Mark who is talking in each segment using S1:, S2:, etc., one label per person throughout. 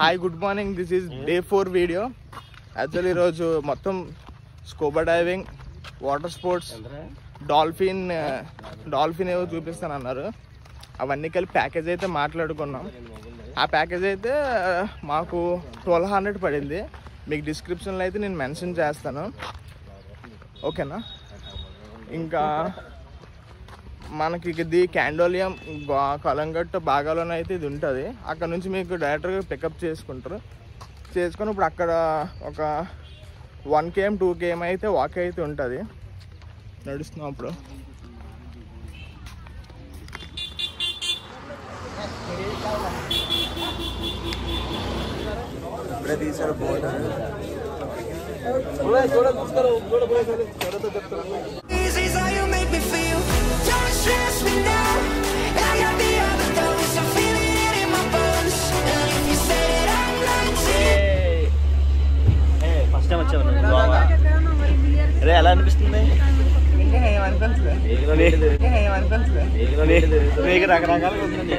S1: Hi good morning, this is day 4 video. Actually ఈరోజు మొత్తం scuba diving, water sports, dolphin ఏవో చూపిస్తానన్నారు. అవన్నీ కలిపి ప్యాకేజ్ అయితే మాట్లాడుకున్నాం. ఆ ప్యాకేజ్ అయితే మాకు 1200 పడింది. మీకు డిస్క్రిప్షన్లో అయితే నేను మెన్షన్ చేస్తాను, ఓకేనా. ఇంకా మనకి ఇది క్యాండోలియం కలంగట్టు భాగాలోనే అయితే ఇది ఉంటుంది. అక్కడ నుంచి మీకు డైరెక్ట్గా పికప్ చేసుకుంటారు. చేసుకొని ఇప్పుడు అక్కడ ఒక 1 km 2 km అయితే వాక్ అయితే ఉంటుంది. నడుస్తున్నాం అప్పుడు. ఇప్పుడే తీసారు బోట్.
S2: ఫస్ట్ టైం వచ్చావు అరే, ఎలా అనిపిస్తుంది? నీకు రకరకాలుగా ఉందండి.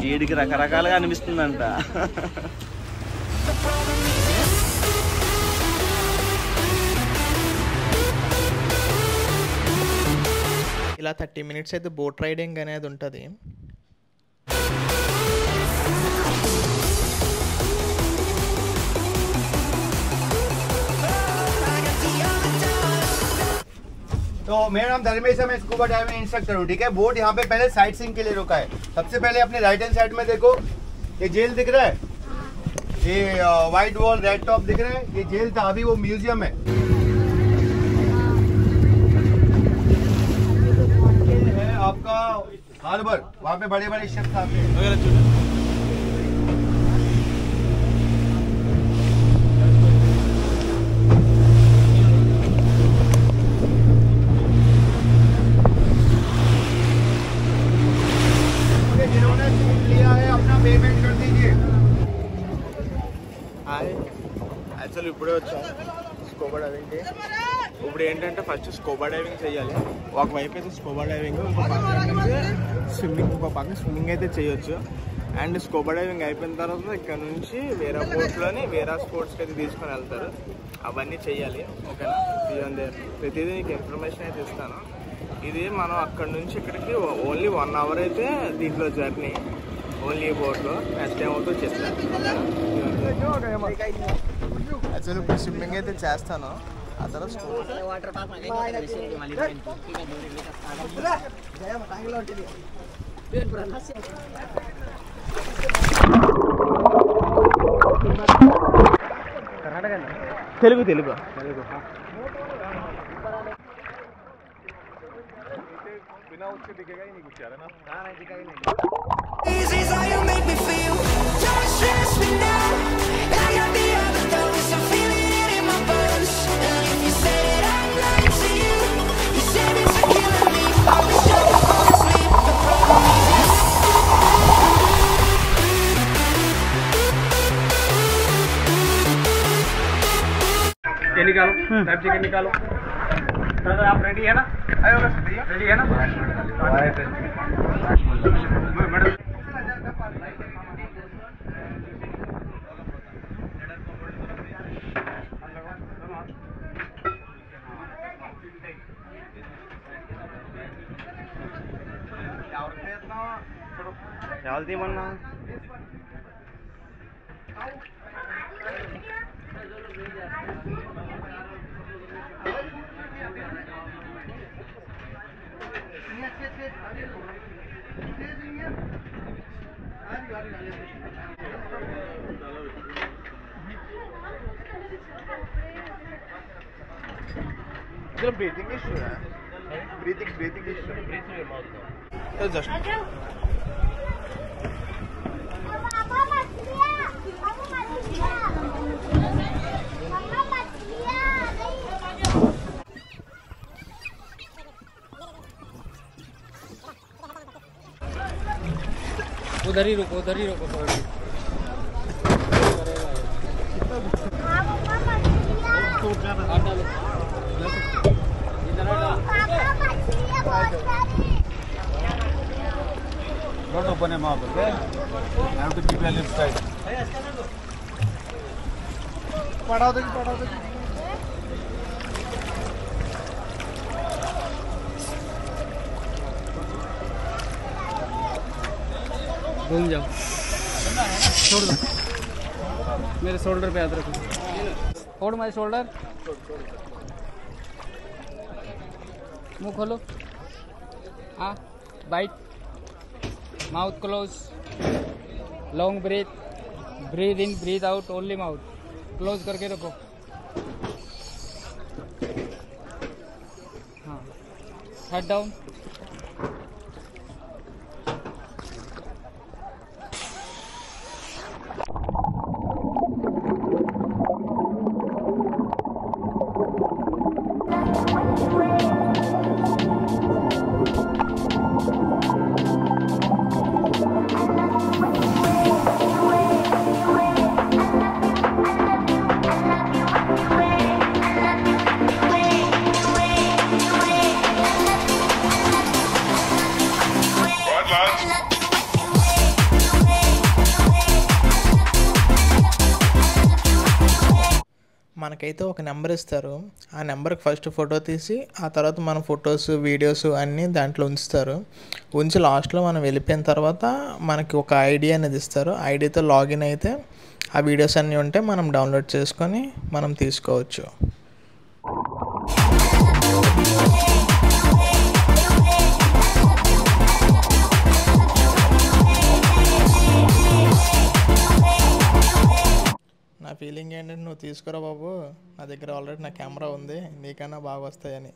S2: వీడికి రకరకాలుగా అనిపిస్తుందంట.
S1: ఇలా 30 minutes అయితే బోట్ రైడింగ్ అనేది ఉంటుంది.
S3: तो मेरा नाम धर्मेश है, मैं स्कूबा डाइविंग इंस्ट्रक्टर हूँ, ठीक है। बोट यहाँ पे पहले साइट सीइंग के लिए रुका है। सबसे पहले अपने राइट हैंड साइड में देखो, ये जेल दिख रहा है, ये व्हाइट वॉल रेड टॉप दिख रहा है, ये जेल था, अभी वो म्यूजियम है। आपका हार्बर, वहाँ पे बड़े बड़े शिप्स आते हैं। जिन्होंने सूट लिया है अपना पेमेंट कर दीजिए।
S1: హాయ్, యాక్చువల్లీ ఇప్పుడే వచ్చాం స్కూబా డైవింగ్కి. ఇప్పుడు ఏంటంటే ఫస్ట్ స్కూబా డైవింగ్ చేయాలి. ఒకవైపు అయితే స్కూబా డైవింగ్, ఇంకో పక్కన స్విమ్మింగ్ అయితే చేయొచ్చు. అండ్ స్కూబా డైవింగ్ అయిపోయిన తర్వాత ఇక్కడ నుంచి వేరే బోట్లోని వేరే స్పోర్ట్స్కి అయితే తీసుకొని వెళ్తారు. అవన్నీ చెయ్యాలి, ఓకేనా. ప్రతిదీ నీకు ఇన్ఫర్మేషన్ అయితే ఇస్తాను. ఇది మనం అక్కడ నుంచి ఇక్కడికి ఓన్లీ 1 hour అయితే దీంట్లో జర్నీ, ఓన్లీ బోట్లో. నెక్స్ట్ ఏమవుతుందో చెప్తాను. యాక్చువల్లీ ఇప్పుడు స్విమ్మింగ్ అయితే చేస్తాను. ఆ తర్వాత తెలుగు తెలుగు बिना उसके दिखेगा ही नहीं कुछ यार, ना नहीं दिखेगा ही नहीं. Easy is how you make me feel. Don't stress me now. I got the other thoughts, I'm feeling it in my bones. And if you say that I'm lying to you, you said it's killing me. I wish I could fall asleep. The problem is ये निकालो, type chicken निकालो. Sir आप ready है ना? आयो ready है ना? Madam
S2: ಯಾವ್ದು ಮಣ್ಣ
S1: breathing issue है. breathing issue. तो just
S4: उधर ही रुको थोड़ी.
S3: Don't open your mouth, okay? have to keep your lips tight. पढ़ाओ तो
S4: घूम जाओ, छोड़ दो, मेरे शोल्डर पे हाथ रखो, होल्ड माय शोल्डर, मुंह खोलो, हाँ, bite, mouth close, long breath, breath in breath out, only mouth close करके रखो, हाँ, हेड डाउन,
S1: మనకైతే ఒక నెంబర్ ఇస్తారు. ఆ నెంబర్కి ఫస్ట్ ఫోటో తీసి ఆ తర్వాత మన ఫొటోస్ వీడియోస్ అన్నీ దాంట్లో ఉంచుతారు. ఉంచి లాస్ట్లో మనం వెళ్ళిపోయిన తర్వాత మనకి ఒక ఐడి అనేది ఇస్తారు. ఐడితో లాగిన్ అయితే ఆ వీడియోస్ అన్నీ ఉంటే మనం డౌన్లోడ్ చేసుకొని మనం తీసుకోవచ్చు. నా ఫీలింగ్ ఏంటంటే నువ్వు తీసుకురా బాబు, నా దగ్గర ఆల్రెడీ నా కెమెరా ఉంది, నీకన్నా బాగా వస్తాయని.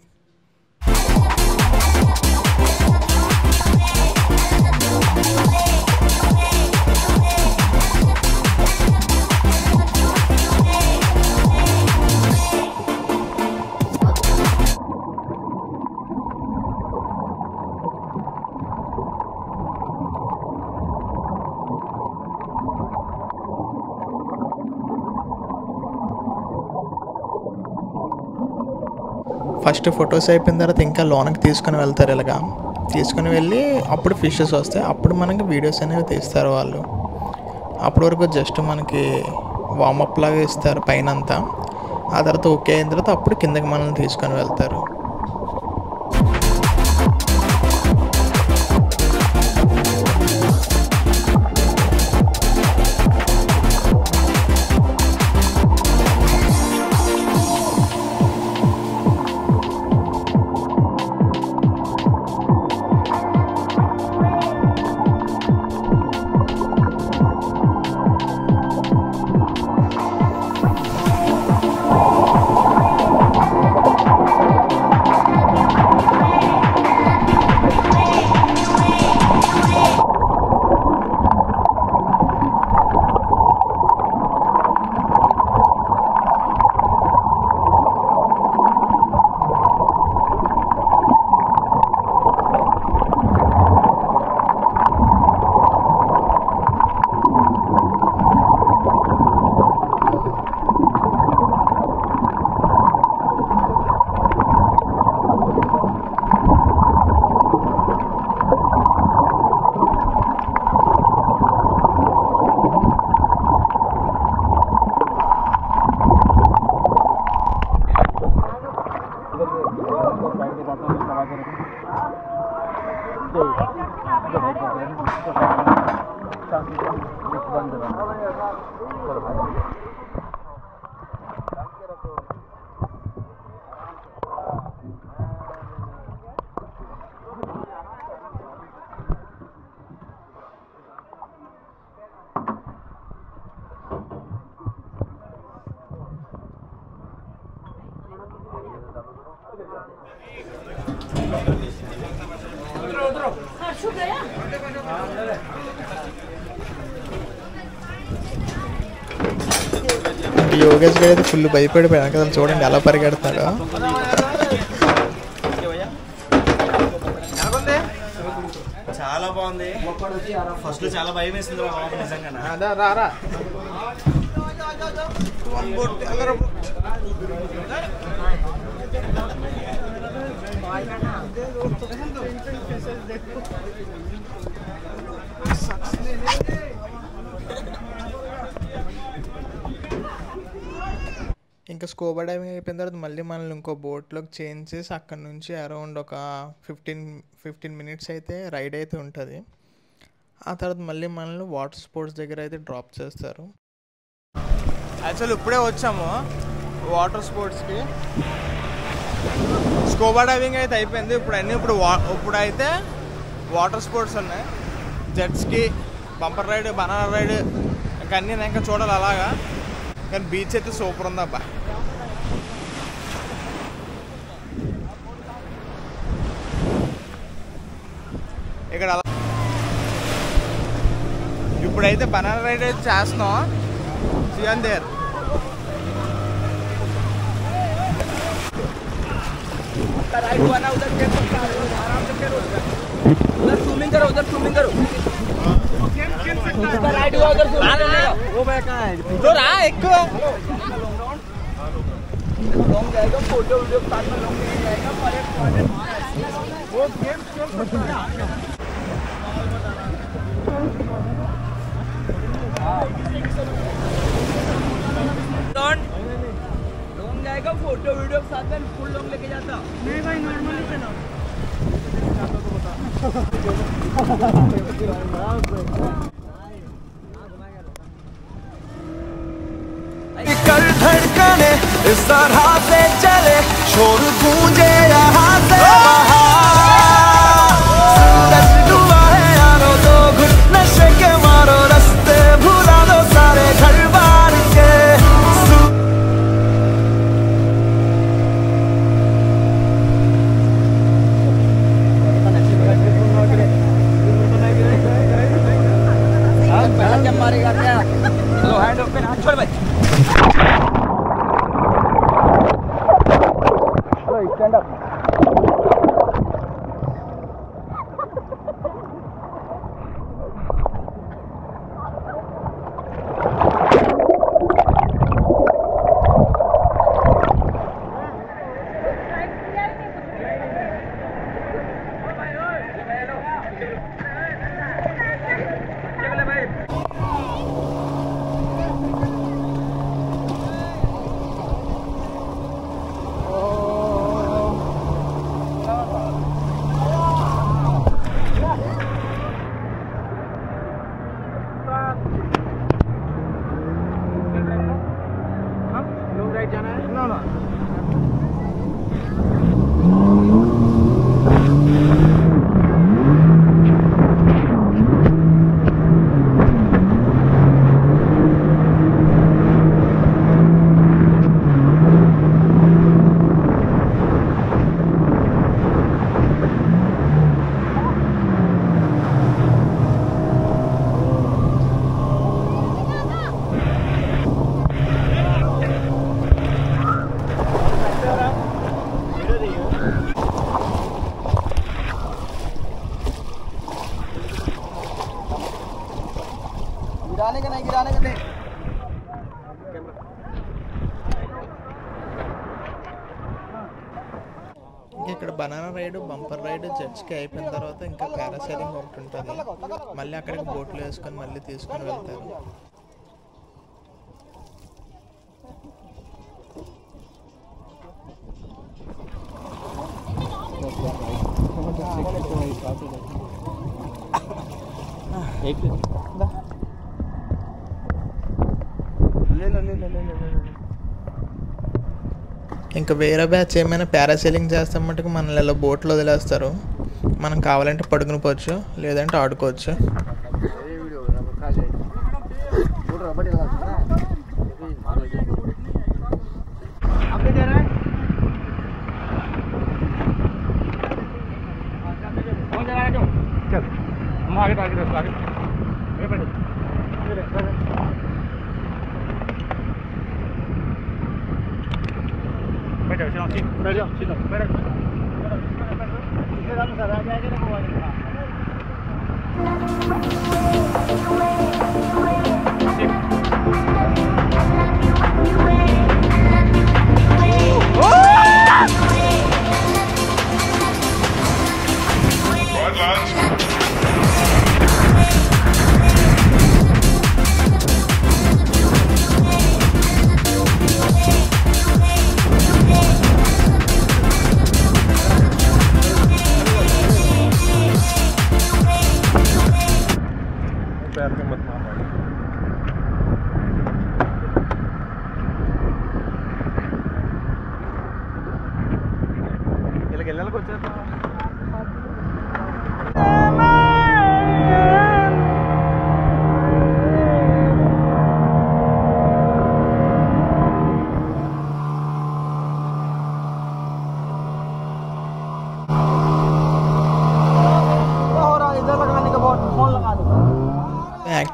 S1: ఫస్ట్ ఫొటోస్ అయిపోయిన తర్వాత ఇంకా లోనకి తీసుకుని వెళ్తారు. ఇలాగా తీసుకుని వెళ్ళి అప్పుడు ఫిషెస్ వస్తాయి. అప్పుడు మనకి వీడియోస్ అనేవి తీస్తారు వాళ్ళు. అప్పటి వరకు జస్ట్ మనకి వార్మప్ లాగా ఇస్తారు పైనంతా. ఆ తర్వాత ఓకే అయిన తర్వాత అప్పుడు కిందకి మనల్ని తీసుకొని వెళ్తారు. యోగేష్ గారు అయితే ఫుల్ భయపడిపోయాడు కదా, చూడండి ఎలా పరిగెడుతున్నాడో.
S2: చాలా బాగుంది. ఫస్ట్ చాలా భయం వేసింది నిజంగా.
S1: రారా
S3: सक्सेस
S1: ఇంకా స్కూబా డైవింగ్ అయిపోయిన తర్వాత మళ్ళీ మనల్ని ఇంకో బోట్లోకి చేంజ్ చేసి అక్కడ నుంచి అరౌండ్ ఒక 15 మినిట్స్ అయితే రైడ్ అయితే ఉంటుంది. ఆ తర్వాత మళ్ళీ మనల్ని వాటర్ స్పోర్ట్స్ దగ్గర అయితే డ్రాప్ చేస్తారు. యాక్చువల్లీ ఇప్పుడే వచ్చాము వాటర్ స్పోర్ట్స్కి. స్కూబా డైవింగ్ అయితే అయిపోయింది. ఇప్పుడైతే వాటర్ స్పోర్ట్స్ ఉన్నాయి. Jet ski, bumper ride, banana ride, ఇంకా అన్నీ ఇంకా చూడాలి అలాగా. కానీ బీచ్ అయితే సూపర్ ఉందబ్బా. ఇక్కడ ఇప్పుడైతే బనానా రైడ్ అయితే చేస్తున్నాం. సియాన్ దేర్
S2: राइड हुआ ना, उधर खेल सकता है, आराम से खेलो, उधर स्विमिंग करो, उधर स्विमिंग करो, उधर राइड हुआ, उधर स्विमिंग करो। वो भाई कहाँ है?
S1: जो रहा एक
S2: लॉन्ग जाएगा, फोटो वीडियो साथ में लॉन्ग जाएगा, वो गेम खेल सकता है। लॉन्ग जाएगा, फोटो वीडियो साथ में फुल लॉन्ग लेके जाता। नहीं भाई नॉर्मली चलो।
S5: कल धड़कने इस तरह से चले, शोर गूंजे यहाँ से सूरज डूबा है यारो, दो घुट नशे के मारो, रास्ते भुला दो सारे घर बार के।
S2: मारेगा क्या? चलो हैंड ओपन, हाथ छोड़ भाई। Stand up. गिराने का नहीं, गिराने का नहीं।
S1: ఇక్కడ banana ride, bumper ride, jet ski అయిపోయిన తర్వాత ఇంకా పారాసైలింగ్ ఒకటి ఉంటుంది. మళ్ళీ అక్కడికి బోట్లు వేసుకొని మళ్ళీ తీసుకొని వెళ్తారు. ఇంకా వేరే బ్యాచ్ ఏమైనా పారాసైలింగ్ చేస్తే మటుకు మనల్ని ఇలా బోట్లో వదిలేస్తారు. మనం కావాలంటే పడుకుని పోవచ్చు, లేదంటే ఆడుకోవచ్చు.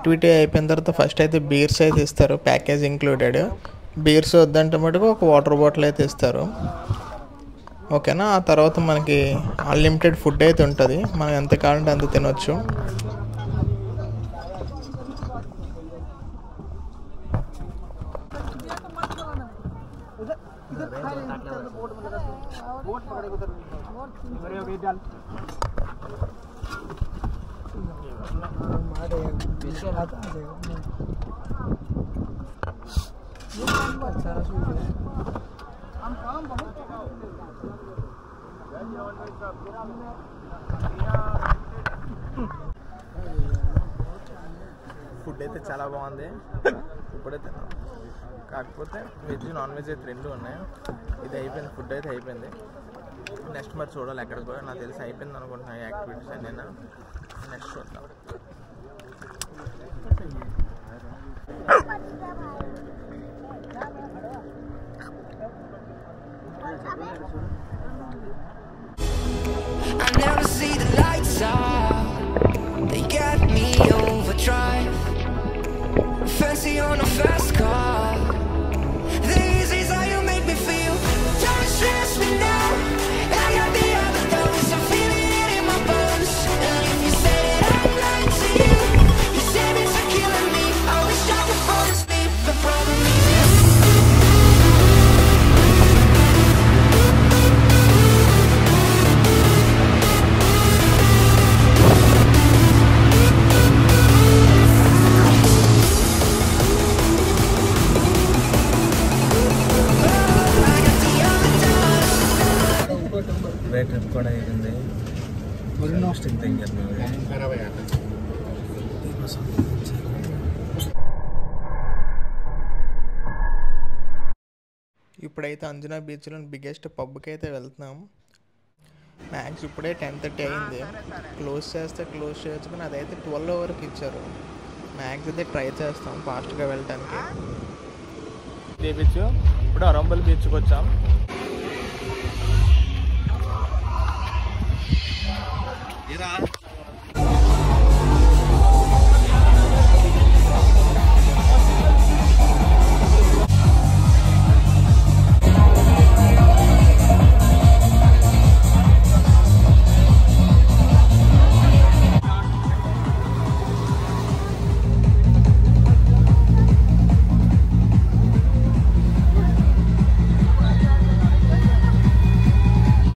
S1: యాక్టివిటీ అయిపోయిన తర్వాత ఫస్ట్ అయితే బీర్స్ అయితే ఇస్తారు, ప్యాకేజ్ ఇంక్లూడెడ్. బీర్స్ వద్దంటే మటుకు ఒక వాటర్ బాటిల్ అయితే ఇస్తారు, ఓకేనా. ఆ తర్వాత మనకి అన్లిమిటెడ్ ఫుడ్ అయితే ఉంటుంది, మనం ఎంత కావాలంటే అంత తినొచ్చు. ఫుడ్ అయితే చాలా బాగుంది, ఇప్పుడే తిన్నాం. కాకపోతే వెజ్ నాన్ వెజ్ అయితే రెండు ఉన్నాయి. ఇది అయిపోయింది, ఫుడ్ అయితే అయిపోయింది. నెక్స్ట్ మరి చూడాలి ఎక్కడికి పోయి, నాకు తెలిసి అయిపోయింది అనుకుంటున్నాను యాక్టివిటీస్ అన్నీ. నెక్స్ట్ చూద్దాం.
S5: I never see the lights out. They got me overdrive. Fancy on a fast car. This is how you make me feel. Don't stress me now. I got the other dose. I'm feeling it in my bones. And if you say that I'm lying to you, you say it's for killing me. I wish I could fall asleep. The problem is
S1: trip కూడా అయిపోయింది. ఇప్పుడైతే అంజనా బీచ్లో biggest పబ్కి అయితే వెళ్తున్నాం. Max ఇప్పుడే 10:30 అయింది, close చేస్తే close చేయొచ్చు, కానీ అదైతే 12 వరకు ఇచ్చారు. మ్యాక్స్ అయితే ట్రై చేస్తాం ఫాస్ట్గా వెళ్ళటానికి. ఇదే బీచ్, ఇప్పుడు అరంబల్ బీచ్కి వచ్చాం.
S3: ये रहा